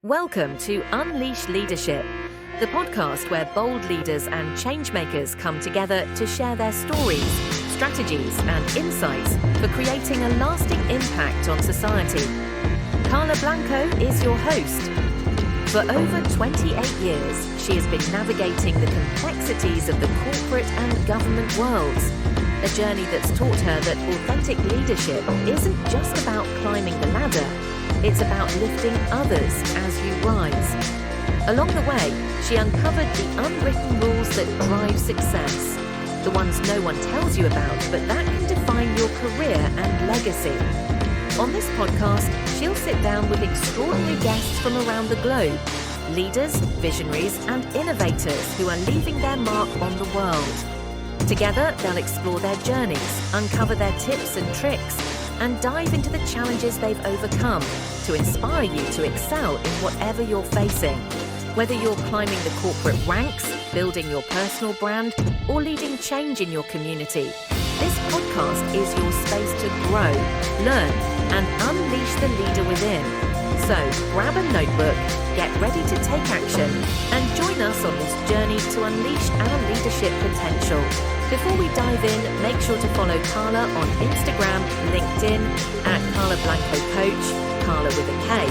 Welcome to Unleash Leadership, the podcast where bold leaders and changemakers come together to share their stories, strategies, and insights for creating a lasting impact on society. Carla Blanco is your host. For over 28 years, she has been navigating the complexities of the corporate and government worlds, a journey that's taught her that authentic leadership isn't just about climbing the ladder. It's about lifting others as you rise. Along the way, she uncovered the unwritten rules that drive success, the ones no one tells you about, but that can define your career and legacy. On this podcast, she'll sit down with extraordinary guests from around the globe, leaders, visionaries, and innovators who are leaving their mark on the world. Together, they'll explore their journeys, uncover their tips and tricks, and dive into the challenges they've overcome to inspire you to excel in whatever you're facing. Whether you're climbing the corporate ranks, building your personal brand, or leading change in your community, this podcast is your space to grow, learn, and unleash the leader within. So grab a notebook, get ready to take action, and join us on this journey to unleash our leadership potential. Before we dive in, make sure to follow Carla on Instagram, LinkedIn, at Carla Blanco Coach, Carla with a K,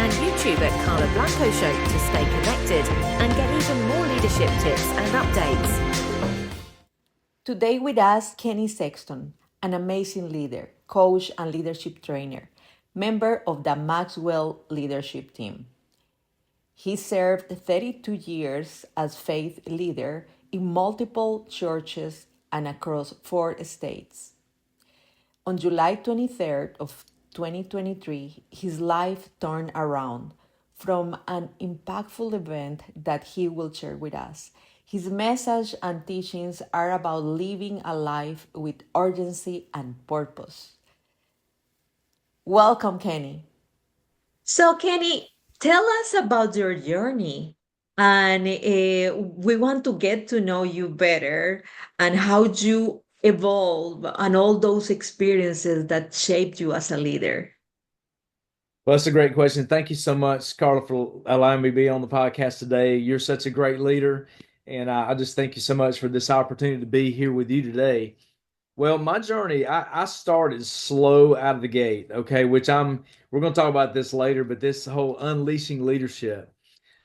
and YouTube at Carla Blanco Show to stay connected and get even more leadership tips and updates. Today with us, Kenny Sexton, an amazing leader, coach, and leadership trainer, member of the Maxwell Leadership Team. He served 32 years as faith leader in multiple churches and across 4 states. On July 23rd of 2023, his life turned around from an impactful event that he will share with us. His message and teachings are about living a life with urgency and purpose. Welcome, Kenny. So, Kenny, tell us about your journey. And we want to get to know you better and how you evolve and all those experiences that shaped you as a leader. Well, that's a great question. Thank you so much, Carla, for allowing me to be on the podcast today. You're such a great leader, and I just thank you so much for this opportunity to be here with you today. Well, my journey, I started slow out of the gate, okay, we're going to talk about this later, but this whole unleashing leadership.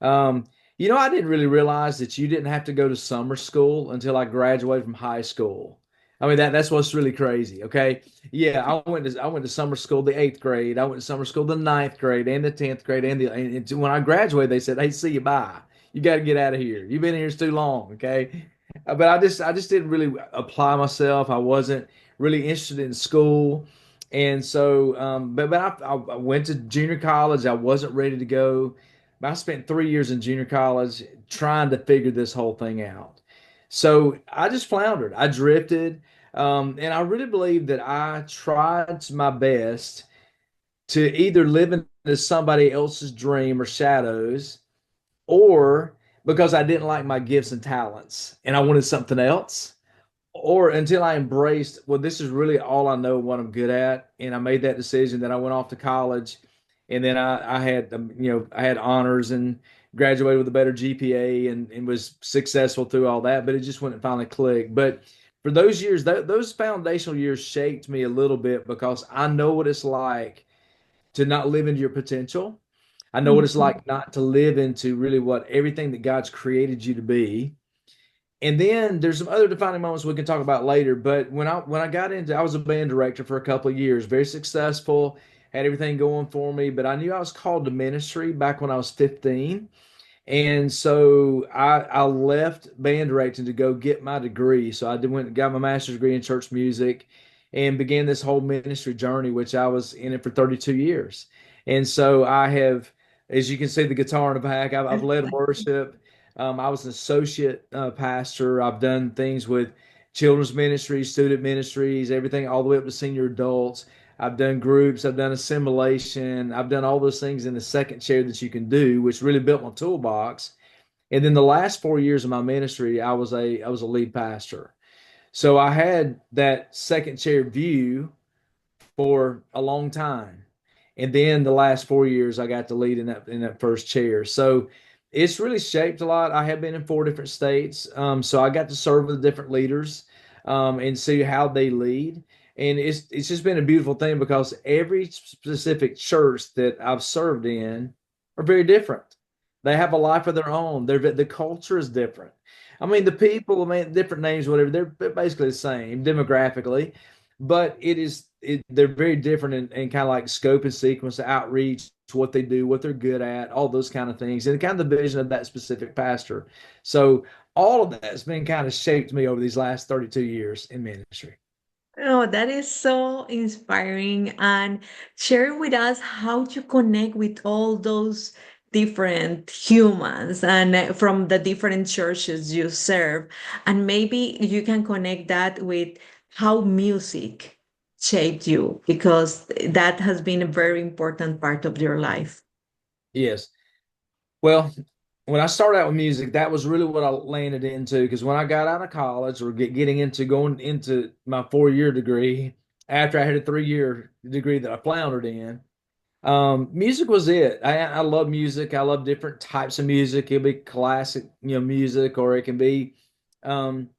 Um, I didn't really realize that you didn't have to go to summer school until I graduated from high school. I mean, that's what's really crazy, okay? Yeah, I went to summer school the 8th grade. I went to summer school the 9th grade and the 10th grade and when I graduated, they said, "Hey, see you, bye. You got to get out of here. You've been here too long," okay? But I just didn't really apply myself. I wasn't really interested in school, and so but I went to junior college. I wasn't ready to go. But I spent 3 years in junior college trying to figure this whole thing out. So I just floundered. I drifted, and I really believe that I tried my best to either live into somebody else's dream or shadows, or because I didn't like my gifts and talents and I wanted something else, or until I embraced, well, this is really all I know what I'm good at. And I made that decision. That I went off to college, and then I had, I had honors and graduated with a better GPA and was successful through all that, but it just wouldn't finally click. But for those years, those foundational years shaped me a little bit because I know what it's like to not live into your potential. I know what it's like not to live into really what everything that God's created you to be. And then there's some other defining moments we can talk about later. But when I got into, I was a band director for a couple of years, very successful, had everything going for me. But I knew I was called to ministry back when I was 15. And so I left band directing to go get my degree. So went and got my master's degree in church music and began this whole ministry journey, which I was in it for 32 years. And so I have, as you can see the guitar in the back, I've led worship. I was an associate pastor. I've done things with children's ministries, student ministries, everything all the way up to senior adults. I've done groups. I've done assimilation. I've done all those things in the second chair that you can do, which really built my toolbox. And then the last 4 years of my ministry, I was a lead pastor. So I had that second chair view for a long time. And then the last 4 years, I got to lead in that first chair. So it's really shaped a lot. I have been in 4 different states, so I got to serve with different leaders and see how they lead. And it's just been a beautiful thing because every specific church that I've served in are very different. They have a life of their own. The culture is different. I mean, the people, I mean, different names, whatever, they're basically the same demographically, but they're very different in kind of like scope and sequence, outreach, what they do, what they're good at, all those kind of things, and kind of the vision of that specific pastor. So all of that's been kind of shaped me over these last 32 years in ministry. Oh, that is so inspiring. And share with us how to connect with all those different humans and from the different churches you serve. And maybe you can connect that with how music shaped you, because that has been a very important part of your life. Yes. Well, when I started out with music, that was really what I landed into because when I got out of college or getting into going into my 4 year degree after I had a 3 year degree that I floundered in, music was it. I love music. I love different types of music. It'll be classic, music, or it can be, um,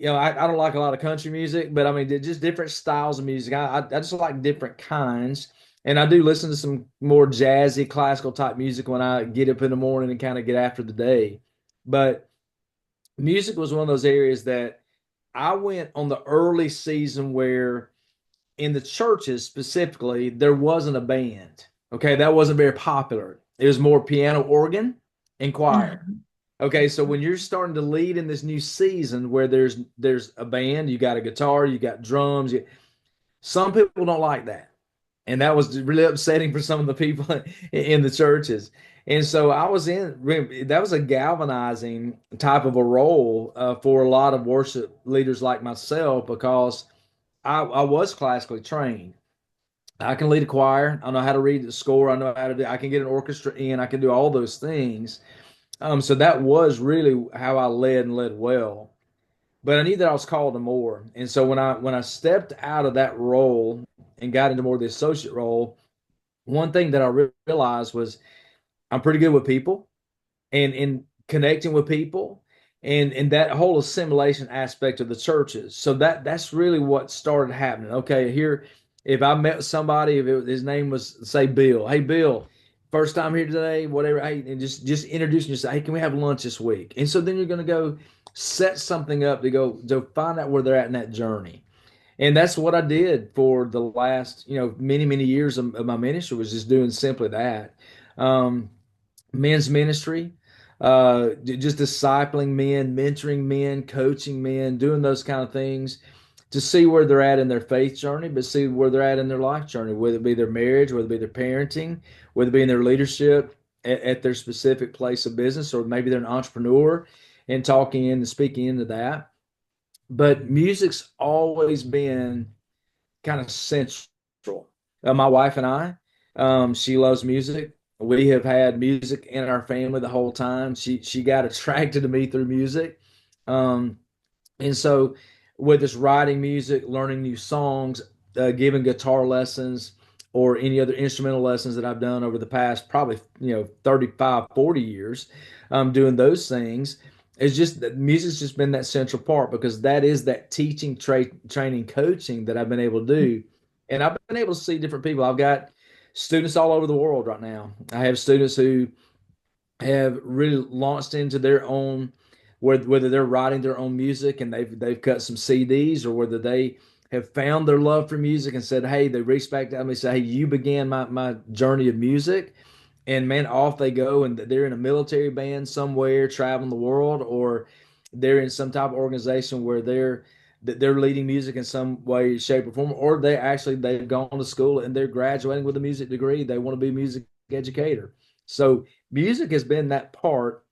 I don't like a lot of country music, but I mean, just different styles of music. I just like different kinds. And I do listen to some more jazzy, classical type music when I get up in the morning and kind of get after the day. But music was one of those areas that I went on the early season where in the churches specifically, there wasn't a band. Okay, that wasn't very popular. It was more piano, organ, and choir. Okay, so when you're starting to lead in this new season where there's a band, you got a guitar, you got drums, some people don't like that. And that was really upsetting for some of the people in the churches. And so that was a galvanizing type of a role for a lot of worship leaders like myself because I was classically trained. I can lead a choir. I know how to read the score. I know how to do, I can get an orchestra in. I can do all those things. So that was really how I led and led well. But I knew that I was called to more. And so when I stepped out of that role and got into more of the associate role, one thing that I realized was I'm pretty good with people and in connecting with people and that whole assimilation aspect of the churches. So that's really what started happening. Okay, here if I met somebody, if his name was say Bill, hey Bill, first time here today, whatever, hey, and just introducing yourself. Hey, can we have lunch this week? And so then you're going to go set something up to find out where they're at in that journey. And that's what I did for the last, many years of my ministry was just doing simply that. Um, Men's ministry, just discipling men, mentoring men, coaching men, doing those kind of things to see where they're at in their faith journey, but see where they're at in their life journey, whether it be their marriage, whether it be their parenting, whether it be in their leadership at their specific place of business, or maybe they're an entrepreneur and talking in and speaking into that. But music's always been kind of central. My wife and I, she loves music. We have had music in our family the whole time. She got attracted to me through music, um, and so whether it's writing music, learning new songs, giving guitar lessons, or any other instrumental lessons that I've done over the past probably 35, 40 years, doing those things. It's just that music's just been that central part because that is that teaching, training, coaching that I've been able to do. And I've been able to see different people. I've got students all over the world right now. I have students who have really launched into their own, whether they're writing their own music and they've cut some CDs, or whether they have found their love for music and said, hey, they reached back to me and say, hey, you began my journey of music. And man, off they go, and they're in a military band somewhere, traveling the world, or they're in some type of organization where they're leading music in some way, shape, or form, or they've gone to school and they're graduating with a music degree. They want to be a music educator. So music has been that part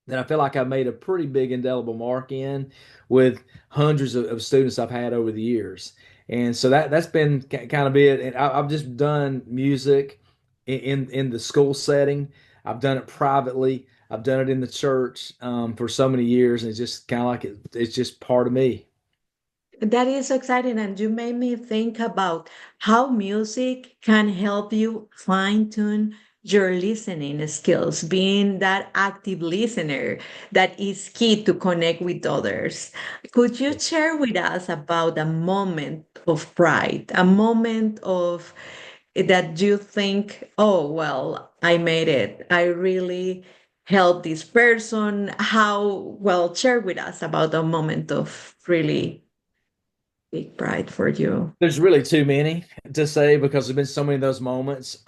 that I feel like I've made a pretty big indelible mark in with hundreds of students I've had over the years. And so that's been kind of it. And I've just done music in the school setting. I've done it privately. I've done it in the church for so many years, and it's just kind of like it's just part of me. That is so exciting, and you made me think about how music can help you fine-tune your listening skills, being that active listener that is key to connect with others. Could you share with us about a moment of pride, a moment of that you think, oh, well, I made it. I really helped this person. How, well, share with us about a moment of really big pride for you. There's really too many to say because there's been so many of those moments.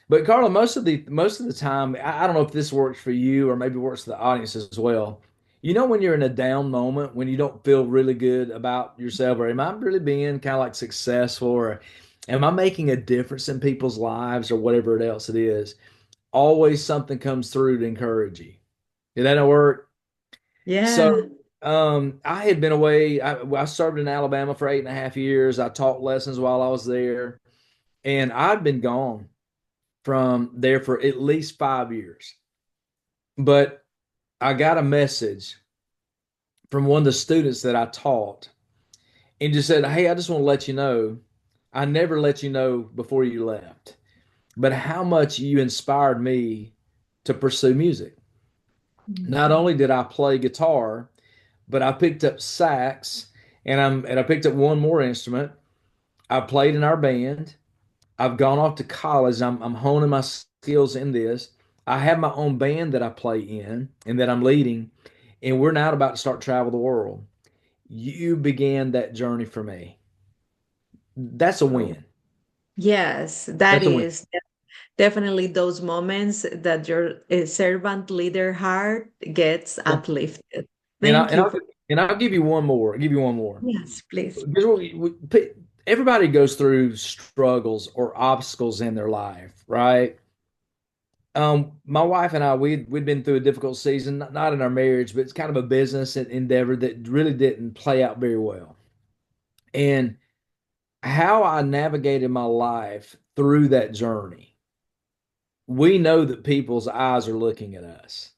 But Carla, most of the time, I don't know if this works for you or maybe works for the audience as well. You know, when you're in a down moment, when you don't feel really good about yourself, or am I really being kind of like successful, or am I making a difference in people's lives, or whatever else it is? Always something comes through to encourage you. Did that not work? Yeah. So, I had been away. I served in Alabama for 8.5 years. I taught lessons while I was there, and I'd been gone from there for at least 5 years. But I got a message from one of the students that I taught, and just said, "Hey, I just want to let you know, I never let you know before you left, but how much you inspired me to pursue music. Not Mhm. only did I play guitar, but I picked up sax, and I picked up one more instrument. I played in our band. I've gone off to college. I'm honing my skills in this. I have my own band that I play in and that I'm leading, and we're now about to start travel the world. You began that journey for me. That's a Oh, win. yes, that That's a win. is definitely those moments that your servant leader heart gets Yeah. uplifted. And I Thank and you I'll for, and I'll give you one more. I'll give you one more. yes, please. Because everybody goes through struggles or obstacles in their life, right? My wife and I, we'd been through a difficult season, not in our marriage, but it's kind of a business endeavor that really didn't play out very well. And how I navigated my life through that journey, we know that people's eyes are looking at us.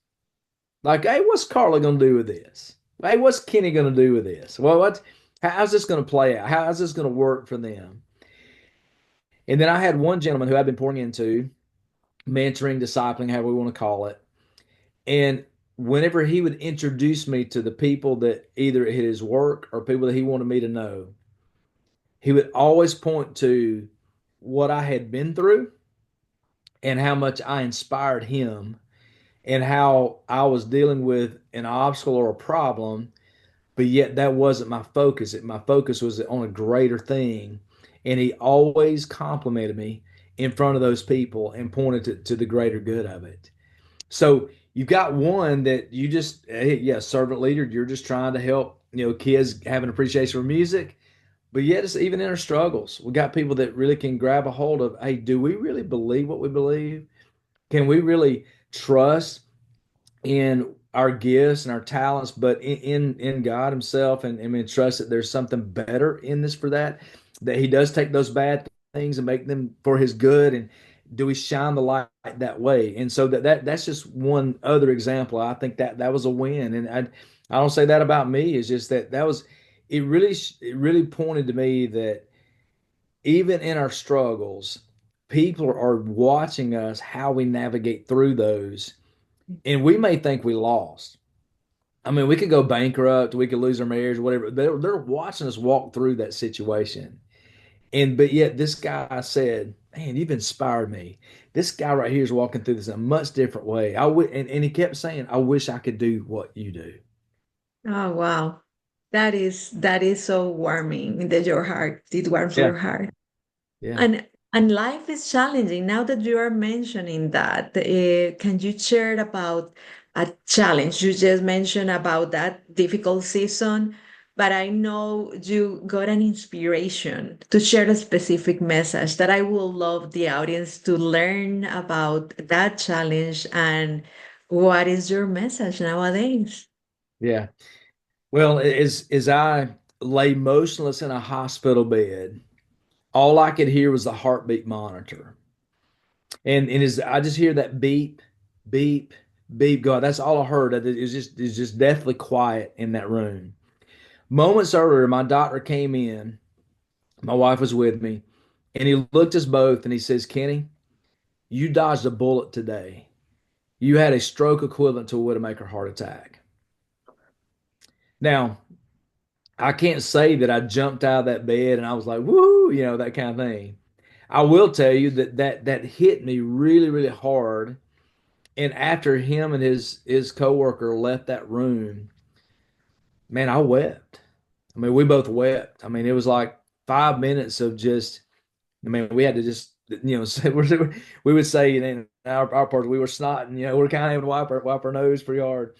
Like, hey, what's Carla going to do with this? Hey, what's Kenny going to do with this? Well, how's this going to play out? How's this going to work for them? And then I had one gentleman who I've been pouring into, mentoring, discipling, however we want to call it. And whenever he would introduce me to the people that either at his work or people that he wanted me to know, he would always point to what I had been through and how much I inspired him and how I was dealing with an obstacle or a problem, but yet that wasn't my focus. My focus was on a greater thing. And he always complimented me in front of those people and pointed to the greater good of it. So you've got one that you just, hey, yeah, servant leader, you're just trying to help, kids have an appreciation for music. But yet, it's even in our struggles. We got people that really can grab a hold of, hey, do we really believe what we believe? Can we really trust in our gifts and our talents, but in God Himself, and we trust that there's something better in this for that He does take those bad things and make them for His good, and do we shine the light that way? And so that's just one other example. I think that was a win, and I don't say that about me. It's just that was it really pointed to me that even in our struggles, people are watching us how we navigate through those, and we may think we lost. I mean, we could go bankrupt, we could lose our marriage, whatever. They're watching us walk through that situation. And but yet this guy said, "Man, you've inspired me. This guy right here is walking through this in a much different way." And he kept saying, "I wish I could do what you do." Oh, wow. That is so warming that your heart, it warms Yeah, your heart. yeah. And life is challenging. Now that you are mentioning that, can you share about a challenge? You just mentioned about that difficult season, but I know you got an inspiration to share a specific message that I would love the audience to learn about that challenge and what is your message nowadays? Yeah. Well, as I lay motionless in a hospital bed, all I could hear was the heartbeat monitor. And as I just hear that beep, beep, beep go, that's all I heard. It was just deathly quiet in that room. Moments earlier, my doctor came in, my wife was with me, and he looked us both and he says, Kenny, you dodged a bullet today. You had a stroke equivalent to a Widowmaker heart attack. Now, I can't say that I jumped out of that bed and I was like, woo, that kind of thing. I will tell you that hit me really, really hard. And after him and his coworker left that room, man, I wept. I mean, we both wept. I mean, it was like 5 minutes of just, I mean, we had to just, say, we would say in our part, we were snotting, we're kind of having to wipe our nose pretty hard.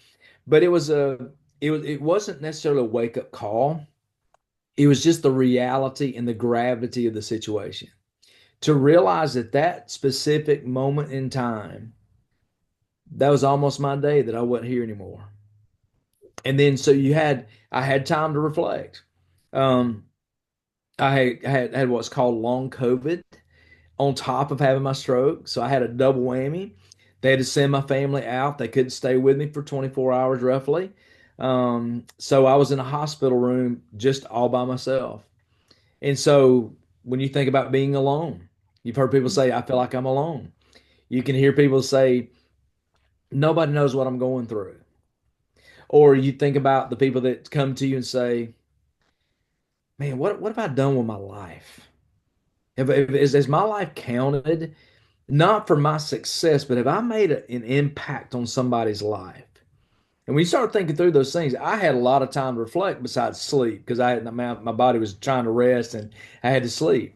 But it wasn't necessarily a wake up call. It was just the reality and the gravity of the situation. To realize that specific moment in time, that was almost my day that I wasn't here anymore. And then so I had time to reflect. Um, I had what's called long COVID on top of having my stroke. So I had a double whammy. They had to send my family out. They couldn't stay with me for 24 hours roughly. So I was in a hospital room just all by myself. And so when you think about being alone, you've heard people say, I feel like I'm alone. You can hear people say, nobody knows what I'm going through. Or you think about the people that come to you and say, man, what have I done with my life? Has my life counted? Not for my success, but have I made an impact on somebody's life? And when you start thinking through those things, I had a lot of time to reflect besides sleep because my body was trying to rest and I had to sleep.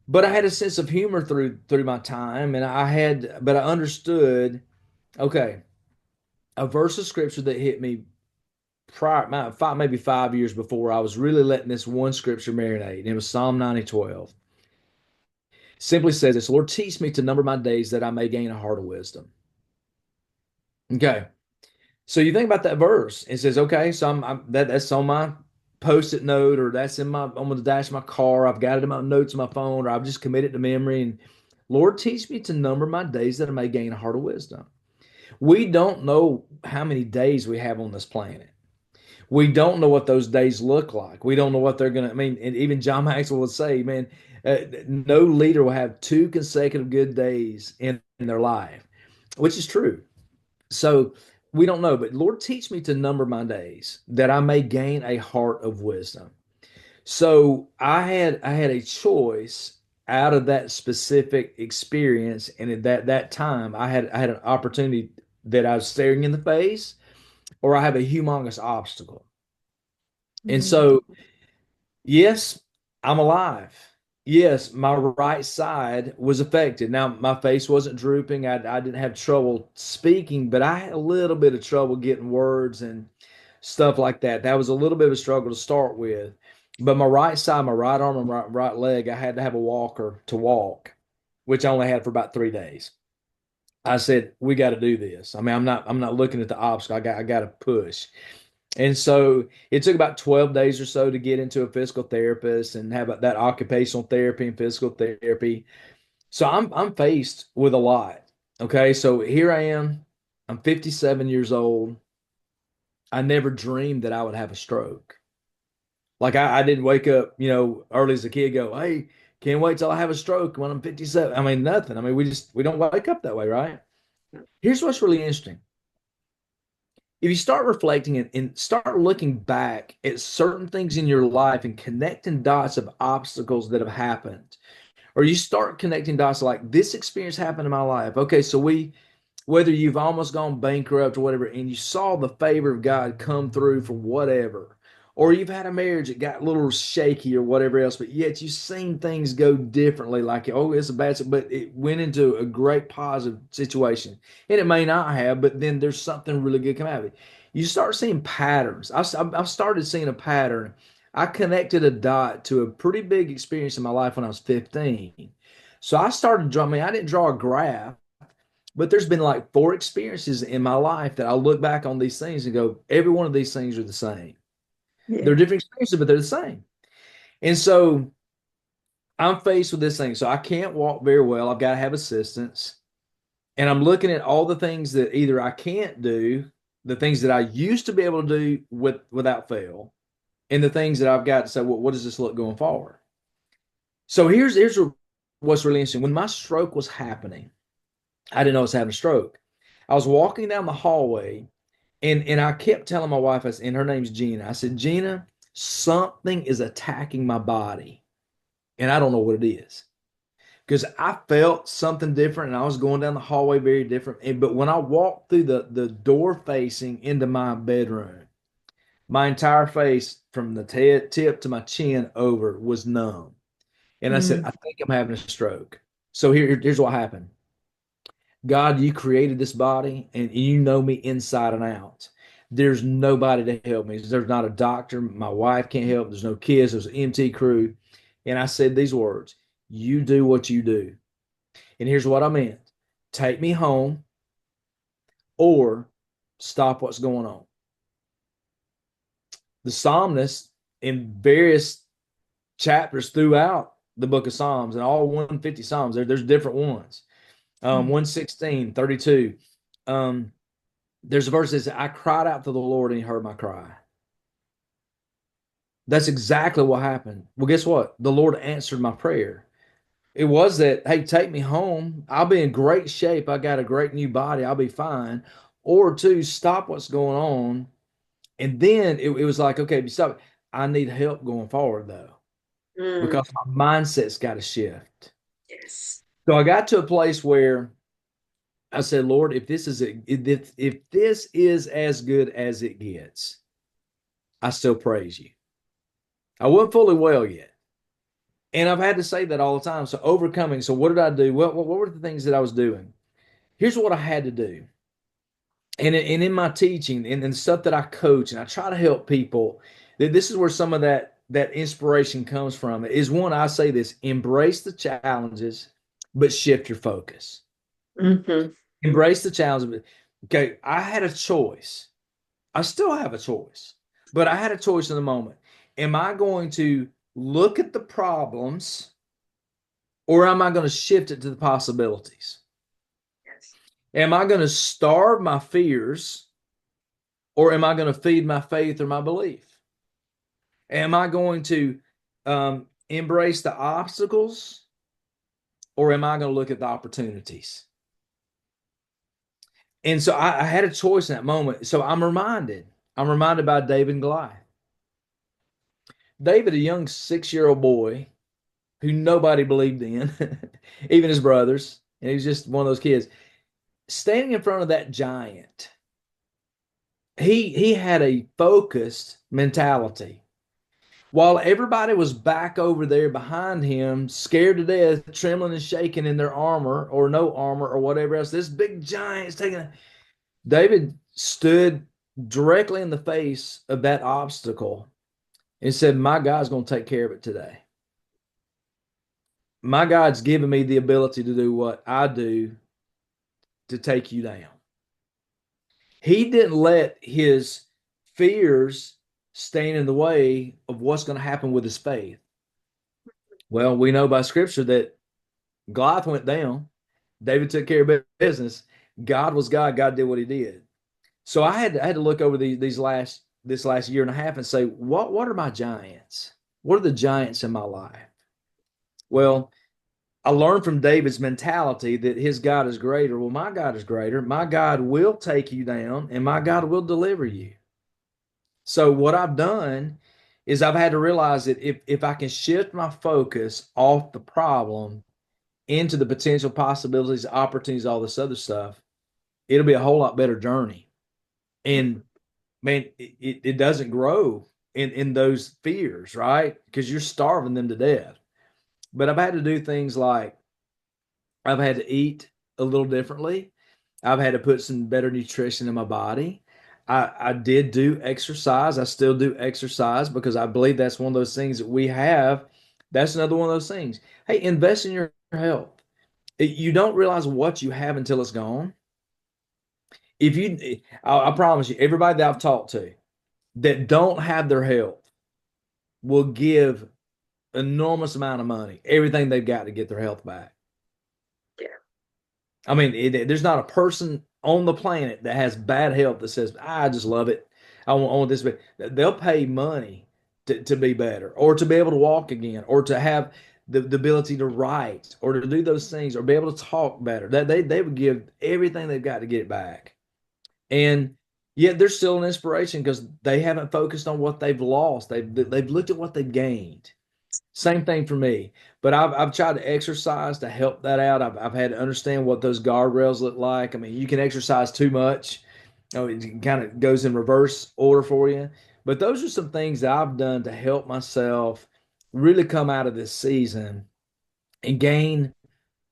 But I had a sense of humor through my time, and but I understood, okay, a verse of scripture that hit me maybe 5 years before I was really letting this one scripture marinate, and it was Psalm 90:12. Simply says this, Lord, teach me to number my days that I may gain a heart of wisdom. Okay. So you think about that verse. It says, okay, so that's on my post-it note, or that's on the dash of my car. I've got it in my notes on my phone, or I've just committed to memory. And Lord, teach me to number my days that I may gain a heart of wisdom. We don't know how many days we have on this planet. We don't know what those days look like. We don't know what they're going to, I mean, and even John Maxwell would say, man, no leader will have 2 consecutive good days in their life, which is true. So we don't know, but Lord, teach me to number my days that I may gain a heart of wisdom. So I had a choice out of that specific experience, and at that time, I had an opportunity that I was staring in the face, or I have a humongous obstacle. And so, yes, I'm alive. Yes, my right side was affected. Now, my face wasn't drooping. I didn't have trouble speaking, but I had a little bit of trouble getting words and stuff like that. That was a little bit of a struggle to start with. But my right side, my right arm and right leg, I had to have a walker to walk, which I only had for about 3 days. I said, we got to do this. I mean, I'm not looking at the obstacle. I got to push. And so it took about 12 days or so to get into a physical therapist and have that occupational therapy and physical therapy. So I'm faced with a lot. Okay, so here I am. I'm 57 years old. I never dreamed that I would have a stroke. Like I didn't wake up, early as a kid, go, hey, can't wait till I have a stroke when I'm 57. I mean, nothing. I mean, we don't wake up that way, right? Here's what's really interesting. If you start reflecting and start looking back at certain things in your life and connecting dots of obstacles that have happened, or you start connecting dots like this experience happened in my life. Okay, so whether you've almost gone bankrupt or whatever, and you saw the favor of God come through for whatever, or you've had a marriage that got a little shaky or whatever else, but yet you've seen things go differently, like, oh, it's a bad, but it went into a great positive situation. And it may not have, but then there's something really good coming out of it. You start seeing patterns. I've started seeing a pattern. I connected a dot to a pretty big experience in my life when I was 15. So I started drawing, I didn't draw a graph, but there's been like 4 experiences in my life that I look back on these things and go, every one of these things are the same. Yeah. They're different experiences, but they're the same. And so I'm faced with this thing. So I can't walk very well. I've got to have assistance. And I'm looking at all the things that either I can't do, the things that I used to be able to do without fail, and the things that I've got to say, well, what does this look going forward? So here's what's really interesting. When my stroke was happening, I didn't know I was having a stroke. I was walking down the hallway, and I kept telling my wife, and her name's Gina. I said, Gina, something is attacking my body, and I don't know what it is. Because I felt something different, and I was going down the hallway very different. But when I walked through the door facing into my bedroom, my entire face from the tip to my chin over was numb. And I said, Mm. I think I'm having a stroke. So here's what happened. God, you created this body and you know me inside and out. There's nobody to help me. There's not a doctor. My wife can't help. There's no kids. There's an MT crew. And I said these words, you do what you do. And here's what I meant. Take me home or stop what's going on. The psalmist in various chapters throughout the book of Psalms and all 150 Psalms, there's different ones. 116, 32. There's a verse that says, I cried out to the Lord and he heard my cry. That's exactly what happened. Well, guess what? The Lord answered my prayer. It was that, hey, take me home. I'll be in great shape. I got a great new body. I'll be fine. Or two, stop what's going on. And then it was like, okay, stop. I need help going forward, though, Mm, because my mindset's got to shift. yes. So I got to a place where I said, Lord, if this is as good as it gets, I still praise you. I wasn't fully well yet. And I've had to say that all the time. So overcoming. So what did I do? What were the things that I was doing? Here's what I had to do. And in my teaching and stuff that I coach and I try to help people, this is where some of that inspiration comes from. Is one, I say this, embrace the challenges, but shift your focus. Mm-hmm. Embrace the challenge. Okay, I had a choice. I still have a choice, but I had a choice in the moment. Am I going to look at the problems or am I going to shift it to the possibilities? Yes. Am I going to starve my fears or am I going to feed my faith or my belief? Am I going to embrace the obstacles or am I going to look at the opportunities? And so I had a choice in that moment. So I'm reminded by David and Goliath. David, a young 6-year-old boy who nobody believed in, even his brothers, and he was just one of those kids, standing in front of that giant. He had a focused mentality. While everybody was back over there behind him, scared to death, trembling and shaking in their armor or no armor or whatever else, this big giant is taking David stood directly in the face of that obstacle and said, my God's going to take care of it today. My God's given me the ability to do what I do to take you down. He didn't let his fears stand in the way of what's going to happen with his faith. Well, we know by scripture that Goliath went down. David took care of business. God was God. God did what he did. So I had to look over this last year and a half and say, what are my giants? What are the giants in my life? Well, I learned from David's mentality that his God is greater. Well, my God is greater. My God will take you down and my God will deliver you. So what I've done is I've had to realize that if I can shift my focus off the problem into the potential possibilities, opportunities, all this other stuff, it'll be a whole lot better journey. And man, it doesn't grow in those fears, right? Because you're starving them to death. But I've had to do things like I've had to eat a little differently. I've had to put some better nutrition in my body. I did do exercise. I still do exercise because I believe that's one of those things that we have. That's another one of those things. Hey, invest in your health. You don't realize what you have until it's gone. If you, I promise you, everybody that I've talked to that don't have their health will give enormous amount of money, everything they've got to get their health back. Yeah. I mean, there's not a person on the planet that has bad health that says, I just love it. I want this. They'll pay money to be better, or to be able to walk again, or to have the ability to write, or to do those things, or be able to talk better. That they would give everything they've got to get it back. And yet they're still an inspiration because they haven't focused on what they've lost. They've looked at what they've gained. Same thing for me. But I've tried to exercise to help that out. I've had to understand what those guardrails look like. I mean, you can exercise too much. It kind of goes in reverse order for you. But those are some things that I've done to help myself really come out of this season and gain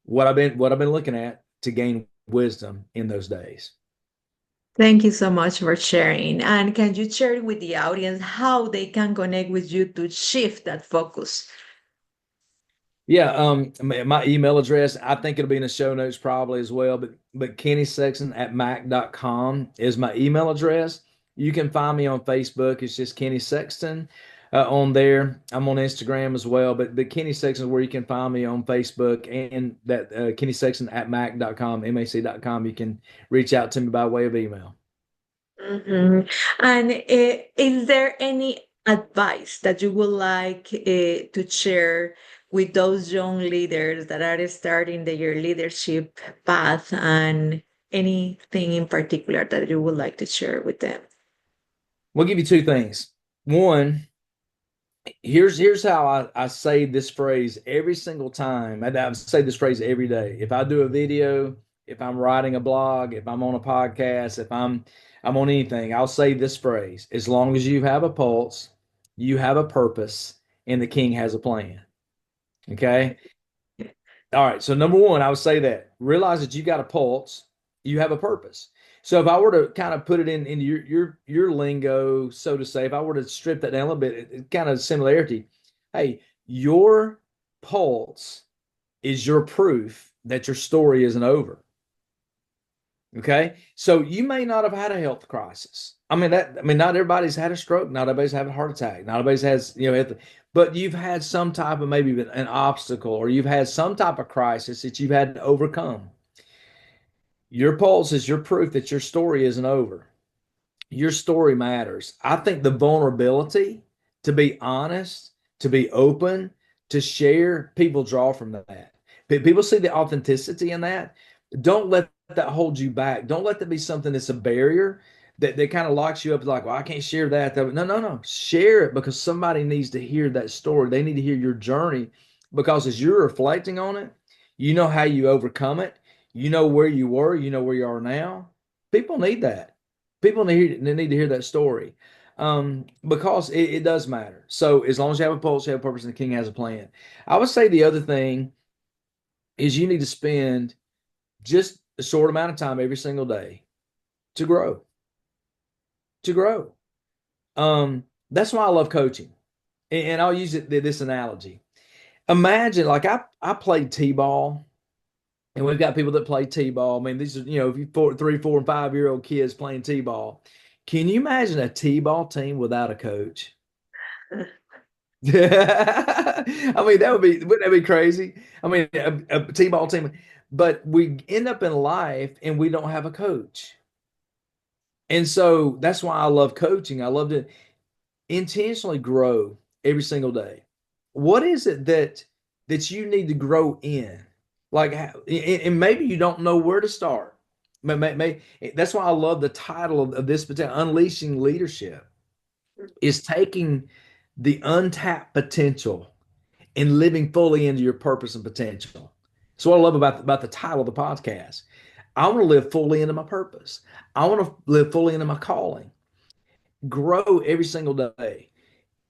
what I've been looking at to gain wisdom in those days. Thank you so much for sharing. And can you share with the audience how they can connect with you to shift that focus? Yeah, my email address, I think it'll be in the show notes probably as well, but Kenny Sexton at mac.com is my email address. You can find me on Facebook. It's just Kenny Sexton on there. I'm on Instagram as well, but Kenny Sexton is where you can find me on Facebook, and that Kenny Sexton at mac.com, mac.com. You can reach out to me by way of email. Mhm. And is there any advice that you would like to share with those young leaders that are starting their leadership path, and anything in particular that you would like to share with them? We'll give you two things. One, here's how I say this phrase every single time. I say this phrase every day. If I do a video, if I'm writing a blog, if I'm on a podcast, if I'm on anything, I'll say this phrase: as long as you have a pulse, you have a purpose, and the king has a plan. Okay. All right. So number one, I would say that realize that you got a pulse, you have a purpose. So if I were to kind of put it in your lingo, so to say, if I were to strip that down a little bit, it kind of similarity. Hey, your pulse is your proof that your story isn't over. Okay. So you may not have had a health crisis. Not everybody's had a stroke, not everybody's had a heart attack, not everybody's has, but you've had some type of maybe an obstacle, or you've had some type of crisis that you've had to overcome. Your pulse is your proof that your story isn't over. Your story matters. I think the vulnerability to be honest, to be open, to share, people draw from that. People see the authenticity in that. Don't let that hold you back. Don't let that be something that's a barrier that kind of locks you up, like, well, I can't share that. No, no, no. Share it, because somebody needs to hear that story. They need to hear your journey, because as you're reflecting on it, you know how you overcome it. You know where you were, you know where you are now. People need that. People need to hear that story, because it does matter. So as long as you have a pulse, you have a purpose, and the king has a plan. I would say the other thing is you need to spend just a short amount of time every single day to grow. To grow. That's why I love coaching. And I'll use this analogy. Imagine, like, I played T-ball, and we've got people that play T-ball. I mean, these are, if you 3, 4, and 5-year-old kids playing T-ball. Can you imagine a T-ball team without a coach? Wouldn't that be crazy? I mean, a T-ball team, but we end up in life and we don't have a coach. And so that's why I love coaching. I love to intentionally grow every single day. What is it that you need to grow in? Like, and maybe you don't know where to start. That's why I love the title of this particular Unleashing Leadership, is taking the untapped potential and living fully into your purpose and potential. So what I love about the title of the podcast. I want to live fully into my purpose. I want to live fully into my calling. Grow every single day.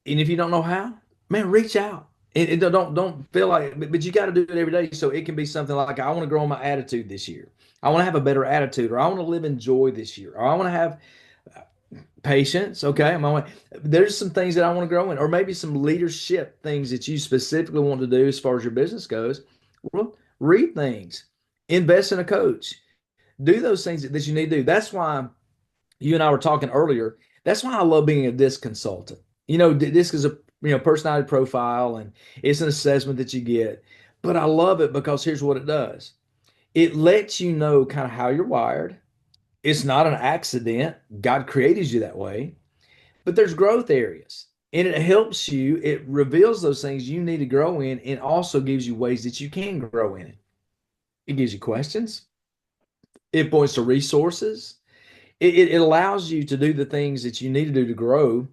And if you don't know how, man, reach out. And don't feel like, but you got to do it every day. So it can be something like, I want to grow on my attitude this year. I want to have a better attitude, or I want to live in joy this year, or I want to have patience. Okay. There's some things that I want to grow in, or maybe some leadership things that you specifically want to do as far as your business goes. Well, read things, invest in a coach, do those things that you need to do. That's why you and I were talking earlier. That's why I love being a DISC consultant. DISC is a personality profile, and it's an assessment that you get. But I love it because here's what it does. It lets you know kind of how you're wired. It's not an accident. God created you that way. But there's growth areas. And it helps you, it reveals those things you need to grow in, and also gives you ways that you can grow in it. It gives you questions, it points to resources, it allows you to do the things that you need to do to grow.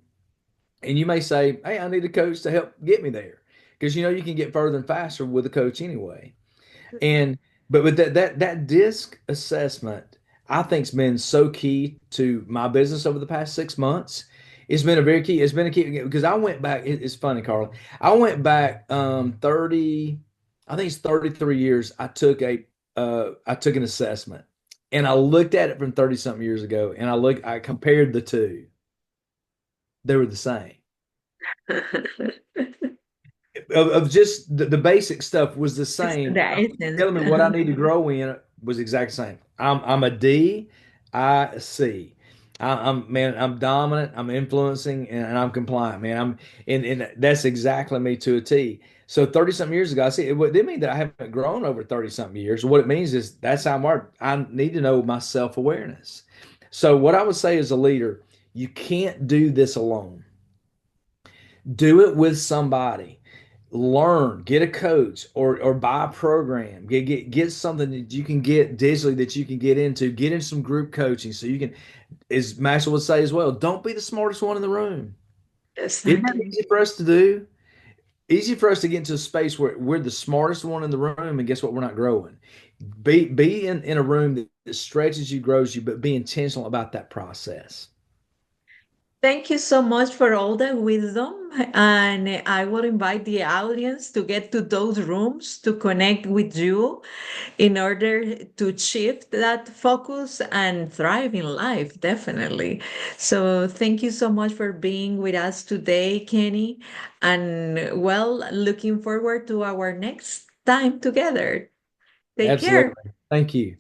And you may say, hey, I need a coach to help get me there. Because you can get further and faster with a coach anyway. And but with that disc assessment, I think has been so key to my business over the past 6 months. It's been a very key. It's been a key because I went back. It's funny, Carla. I went back 30. I think it's 33 years. I took an assessment, and I looked at it from 30 something years ago, and I compared the two. They were the same. Of just the basic stuff was the same. The essence. Telling me what I need to grow in was exact same. I'm a D, I a C. I'm dominant, I'm influencing, and I'm compliant, man. And that's exactly me to a T. So 30 something years ago, I see it didn't mean that I haven't grown over 30 something years. What it means is that's how I'm wired. I need to know my self-awareness. So what I would say as a leader, you can't do this alone. Do it with somebody. Learn, get a coach, or buy a program. Get something that you can get digitally that you can get into. Get in some group coaching so you can, as Maxwell would say as well, don't be the smartest one in the room. Isn't that Exactly. easy for us to do? Easy for us to get into a space where we're the smartest one in the room, and guess what? We're not growing. Be in a room that stretches you, grows you, but be intentional about that process. Thank you so much for all the wisdom. And I will invite the audience to get to those rooms to connect with you in order to shift that focus and thrive in life, definitely. So, thank you so much for being with us today, Kenny. And well, looking forward to our next time together. Take care. Absolutely. Thank you.